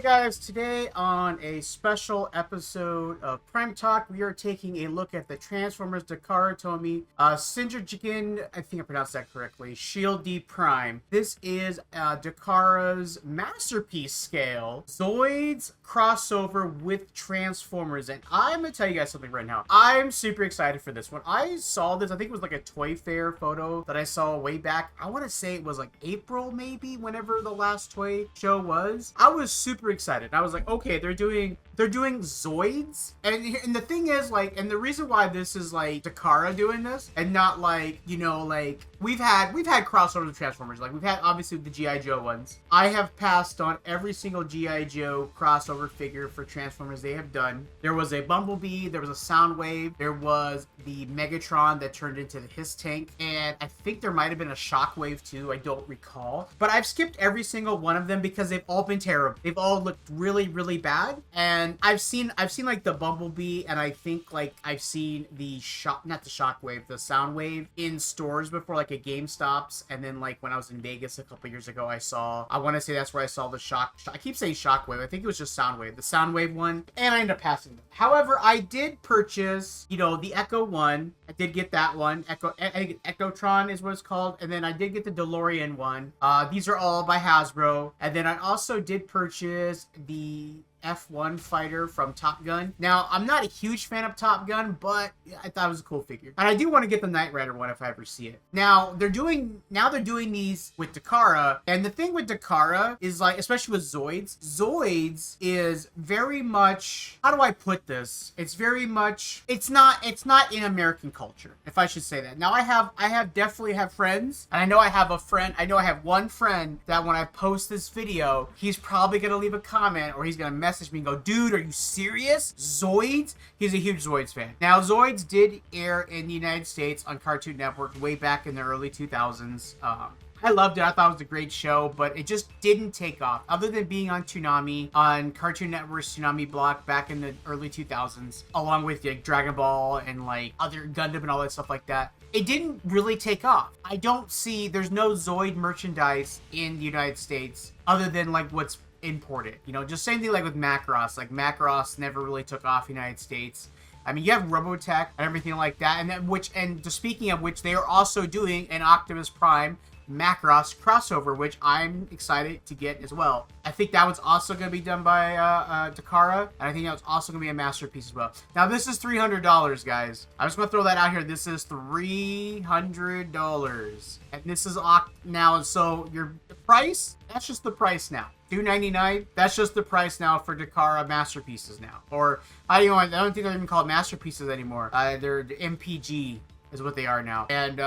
Guys, today on a special episode of Prime Talk, we are taking a look at the Transformers Takara Tomy Shinjigen, I think I pronounced that correctly, Shield D Prime. This is Takara's masterpiece scale Zoids crossover with Transformers, and I'm going to tell you guys something right now. I'm super excited for this. When I saw this, I think it was like a Toy Fair photo that I saw way back. I want to say it was like April maybe, whenever the last toy show was. I was super excited. I was like, okay, they're doing Zoids, and the thing is, like, and the reason why this is like Takara doing this and not like, you know, like we've had crossovers with Transformers. Like we've had obviously the G.I. Joe ones. I have passed on every single G.I. Joe crossover figure for Transformers they have done. There was a Bumblebee, there was a Soundwave, there was the Megatron that turned into the Hiss Tank, and I think there might have been a Shockwave too. I don't recall, but I've skipped every single one of them because they've all been terrible. They've all looked really, really bad. And I've seen like the Bumblebee, and I think like I've seen the not the Shockwave, the Soundwave in stores before, like at GameStops. And then like when I was in Vegas a couple years ago, I want to say that's where I saw the I keep saying Shockwave. I think it was just Soundwave, the Soundwave one. And I ended up passing them. However, I did purchase, you know, the Echo one. I did get that one. I think Echotron is what it's called. And then I did get the DeLorean one. These are all by Hasbro. And then I also did purchase the F1 fighter from Top Gun. Now, I'm not a huge fan of Top Gun, but I thought it was a cool figure. And I do want to get the Knight Rider one if I ever see it. Now, they're doing these with Takara, and the thing with Takara is, like, especially with Zoids is very much, how do I put this? It's very much, it's not in American culture, if I should say that. Now, I definitely have friends, and I know I have one friend that when I post this video, he's probably going to leave a comment, or he's going to message me and go, dude, are you serious? Zoids? He's a huge Zoids fan. Now, Zoids did air in the United States on Cartoon Network way back in the early 2000s. I loved it. I thought it was a great show, but it just didn't take off. Other than being on Toonami, on Cartoon Network's Toonami block back in the early 2000s, along with like Dragon Ball and like other Gundam and all that stuff like that, it didn't really take off. There's no Zoid merchandise in the United States other than like what's imported. You know, just same thing like with Macross. Like Macross never really took off in the United States. I mean, you have Robotech and everything like that, and speaking of which, they are also doing an Optimus Prime Macross crossover, which I'm excited to get as well. I think that one's also going to be done by Takara, and I think that's also going to be a masterpiece as well. Now, this is $300, guys. I'm just going to throw that out here. This is $300, and this is now. So the price, that's just the price now. $299. That's just the price now for Takara masterpieces now. Or I don't think they're even called masterpieces anymore. They're MPG is what they are now, and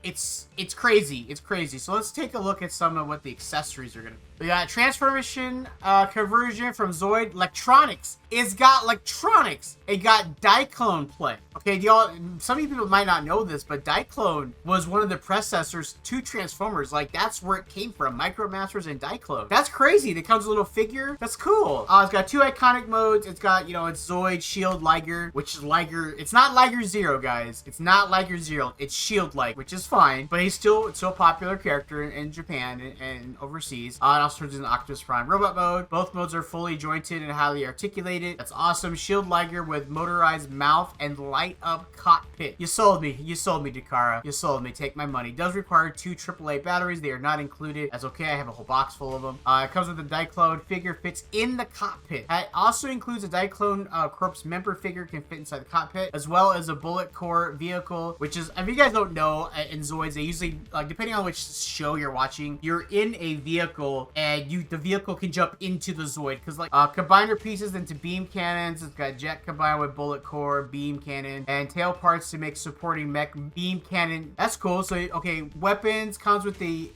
it's crazy. It's crazy. So let's take a look at some of what the accessories are gonna be. We got transformation conversion from Zoid electronics. It's got electronics. It got Diaclone play. Okay, y'all, some of you people might not know this, but Diaclone was one of the predecessors to Transformers. Like, that's where it came from. Micromasters and Diaclone. That's crazy. It comes with a little figure. That's cool. It's got two iconic modes. It's got, you know, it's Zoid, Shield, Liger, which is Liger. It's not Liger Zero, guys. It's not Liger Zero. It's Shield Liger, which is fine, but it's still a popular character in Japan and overseas. It also turns into Optimus Prime robot mode. Both modes are fully jointed and highly articulated. That's awesome. Shield Liger with motorized mouth and light up cockpit. You sold me. You sold me, Takara. You sold me. Take my money. Does require 2 AAA batteries. They are not included. That's okay. I have a whole box full of them. It comes with a Diaclone figure. Fits in the cockpit. It also includes a Diaclone Corpse member figure. Can fit inside the cockpit, as well as a bullet core vehicle, which is, if you guys don't know, in Zoids, they usually, depending on which show you're watching, you're in a vehicle and the vehicle can jump into the Zoid, because like combiner pieces into beam cannons. It's got jet combined with bullet core, beam cannon, and tail parts to make supporting mech beam cannon. That's cool. So okay, weapons comes with the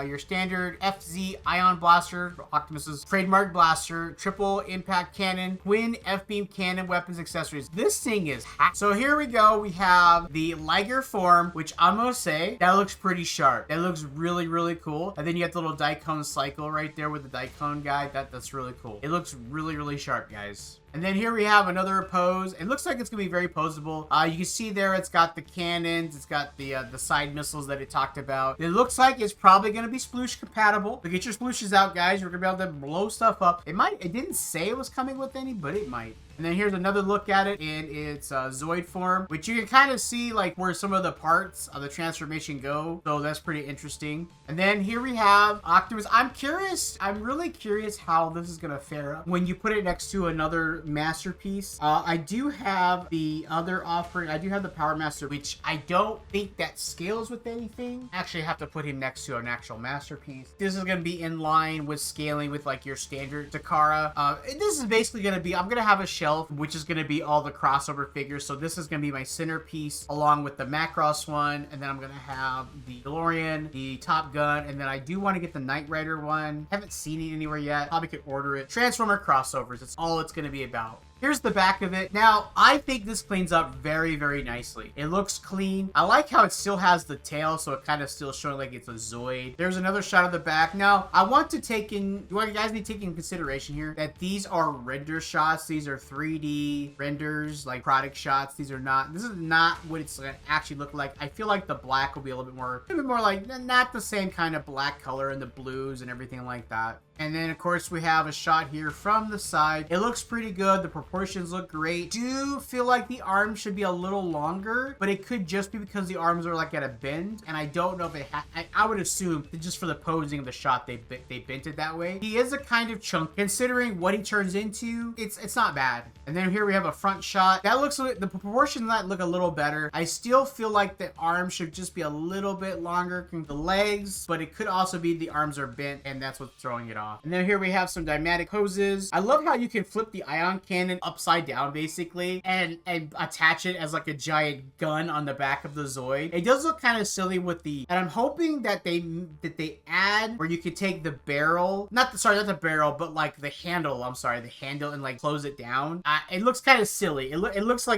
your standard FZ ion blaster, Optimus's trademark blaster, triple impact cannon, twin F-beam cannon, weapons, accessories. This thing is hacked. So here we go. We have the Liger form, which I'm gonna say that looks pretty sharp. That looks really, really cool. And then you have the little Diaclone cycle right there with the Daikon guy. That's really cool. It looks really, really sharp, guys. And then here we have another pose. It looks like it's gonna be very poseable. You can see there it's got the cannons, it's got the side missiles that it talked about. It looks like it's probably gonna be sploosh compatible. So get your splooshes out, guys. You're gonna be able to blow stuff up. It didn't say it was coming with any, but it might. And then here's another look at it in its Zoid form, which you can kind of see like where some of the parts of the transformation go. So that's pretty interesting. And then here we have Optimus. I'm really curious how this is going to fare up when you put it next to another masterpiece. I do have the other offering. I do have the Power Master, which I don't think that scales with anything. Actually, I have to put him next to an actual masterpiece. This is going to be in line with scaling with like your standard Takara. This is basically going to be, I'm going to have a shelf which is going to be all the crossover figures. So this is going to be my centerpiece along with the Macross one, and then I'm going to have the DeLorean, the Top Gun, and then I do want to get the Knight Rider one. Haven't seen it anywhere yet. Probably could order it. Transformer crossovers. That's all it's going to be about. Here's the back of it. Now, I think this cleans up very, very nicely. It looks clean. I like how it still has the tail, so it kind of still showing like it's a Zoid. There's another shot of the back. Now, I want to take in, you guys need to take in consideration here that these are render shots. These are 3D renders, like product shots. This is not what it's gonna actually look like. I feel like the black will be a little bit more like, not the same kind of black color and the blues and everything like that. And then, of course, we have a shot here from the side. It looks pretty good. The proportions look great. Do feel like the arms should be a little longer, but it could just be because the arms are like at a bend. And I don't know if it I would assume that just for the posing of the shot, they bent it that way. He is a kind of chunk. Considering what he turns into, it's not bad. And then here we have a front shot. That looks, the proportions of that look a little better. I still feel like the arms should just be a little bit longer than the legs, but it could also be the arms are bent and that's what's throwing it off. And then here we have some dynamic poses. I love how you can flip the ion cannon upside down basically and attach it as like a giant gun on the back of the Zoid. It does look kind of silly with the, and I'm hoping that they add where you could take the barrel, not the barrel, but like the handle, the handle, and like close it down. It looks kind of silly. It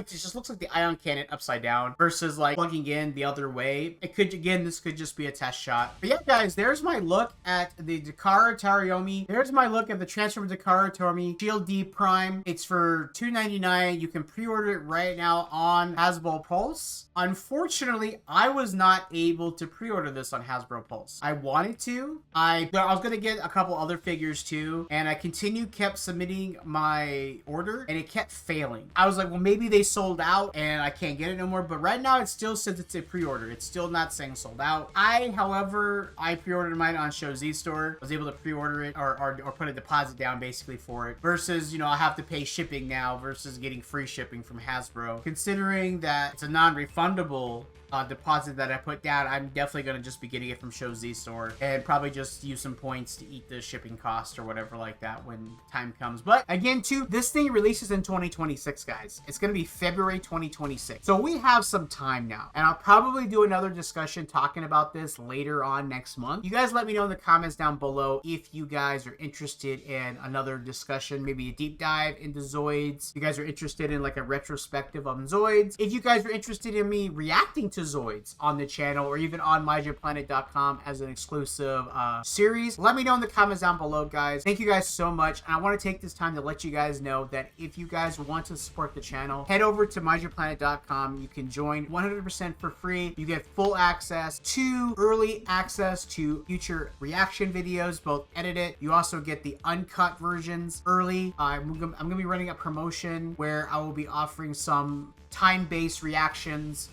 just looks like the ion cannon upside down versus like plugging in the other way. This could just be a test shot. But yeah, guys, there's my look at the Takara Taroyomi. There's my look at the Transformer Takara Taroyomi Shield D Prime. It's for $2.99. You can pre-order it right now on Hasbro Pulse. Unfortunately, I was not able to pre-order this on Hasbro Pulse. I wanted to. I was gonna get a couple other figures too, and I kept submitting my order, and it kept failing. I was like, well, maybe they sold out and I can't get it no more. But right now, it still says it's a pre-order. It's still not saying sold out. However, I pre-ordered mine on Show Z Store. I was able to pre-order it or put a deposit down basically for it. Versus, I have to pay shipping now versus getting free shipping from Hasbro. Considering that it's a non-refundable deposit that I put down, I'm definitely going to just be getting it from Show Z Store and probably just use some points to eat the shipping cost or whatever like that when time comes. But again, too, this thing releases in 2026, guys. It's going to be February 2026. So we have some time now, and I'll probably do another discussion talking about this later on next month. You guys let me know in the comments down below if you guys are interested in another discussion, maybe a deep dive into Zoids. If you guys are interested in like a retrospective on Zoids. If you guys are interested in me reacting to Zoids on the channel or even on myjaplanet.com as an exclusive series, let me know in the comments down below, guys. Thank you guys so much, and I want to take this time to let you guys know that if you guys want to support the channel, head over to myjaplanet.com. You can join 100% for free. You get full access to early access to future reaction videos, both edited. You also get the uncut versions early. I'm gonna be running a promotion where I will be offering some time-based reactions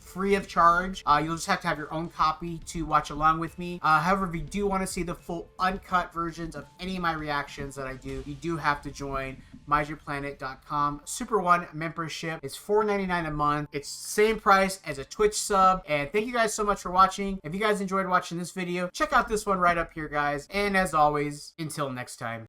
free of charge. You'll just have to have your own copy to watch along with me. However, if you do want to see the full uncut versions of any of my reactions that I do, you do have to join myjaplanet.com Super One membership. It's $4.99 a month. It's same price as a Twitch sub. And thank you guys so much for watching. If you guys enjoyed watching this video, check out this one right up here, guys. And as always, until next time.